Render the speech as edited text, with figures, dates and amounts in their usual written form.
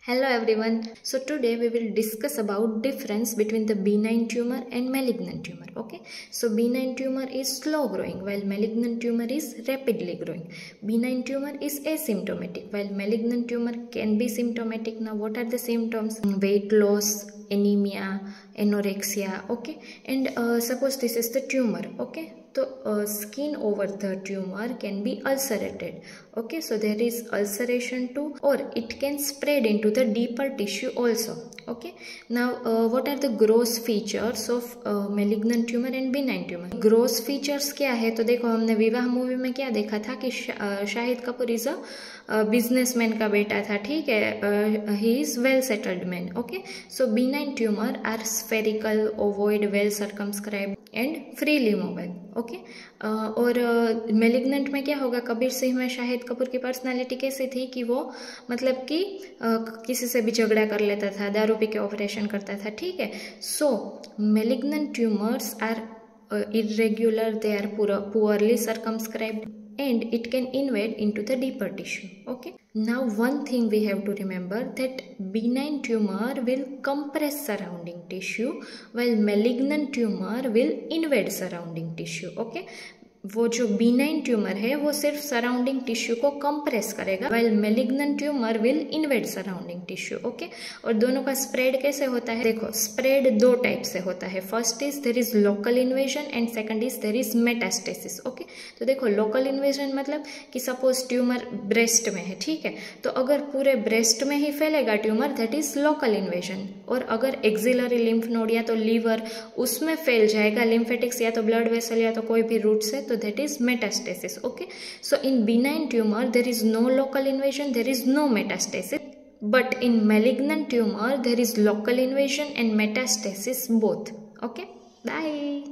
Hello everyone. So today we will discuss about difference between the benign tumor and malignant tumor. Okay. So benign tumor is slow growing while malignant tumor is rapidly growing. Benign tumor is asymptomatic while malignant tumor can be symptomatic. Now what are the symptoms? Weight loss, anemia, anorexia. Okay. And suppose this is the tumor. Okay. So skin over the tumor can be ulcerated. Okay, so there is ulceration too, or it can spread into the deeper tissue also. Okay, now what are the gross features of malignant tumor and benign tumor? Gross features क्या है? तो देखो हमने विवाह movie में क्या देखा था कि Shahid Kapoor is a businessman का बेटा था, ठीक है, he is well settled man. Okay, so benign tumor are spherical, ovoid, well circumscribed and freely mobile. Okay, और मेलिग्नेंट में क्या होगा? कबीर सिंह में शाहिद कपूर की पर्सनालिटी कैसी थी कि वो मतलब कि किसी से भी झगड़ा कर लेता था, दारू पी के ऑपरेशन करता था, ठीक है. So malignant tumours are irregular, they are poorly circumscribed and it can invade into the deeper tissue. Okay, now one thing we have to remember that benign tumor will compress surrounding tissue while malignant tumor will invade surrounding tissue. Okay, वो जो benign tumour है वो सिर्फ surrounding tissue को compress करेगा while malignant tumour will invade surrounding tissue. Okay, और दोनों का स्प्रेड कैसे होता है? देखो, स्प्रेड दो टाइप से होता है. First is there is local invasion and second is there is metastasis. Okay, तो देखो लोकल इन्वेजन मतलब कि सपोज ट्यूमर ब्रेस्ट में है, ठीक है, तो अगर पूरे ब्रेस्ट में ही फैलेगा tumour that is local invasion. और अगर एक्सिलरी लिम्फ नोड या तो लीवर उसमें फैल जाएगा, लिम्फेटिक्स या तो ब्लड वेसल या तो कोई भी रूट से, तो that is metastasis. Okay, so in benign tumor there is no local invasion, there is no metastasis, but in malignant tumor there is local invasion and metastasis both. Okay, bye.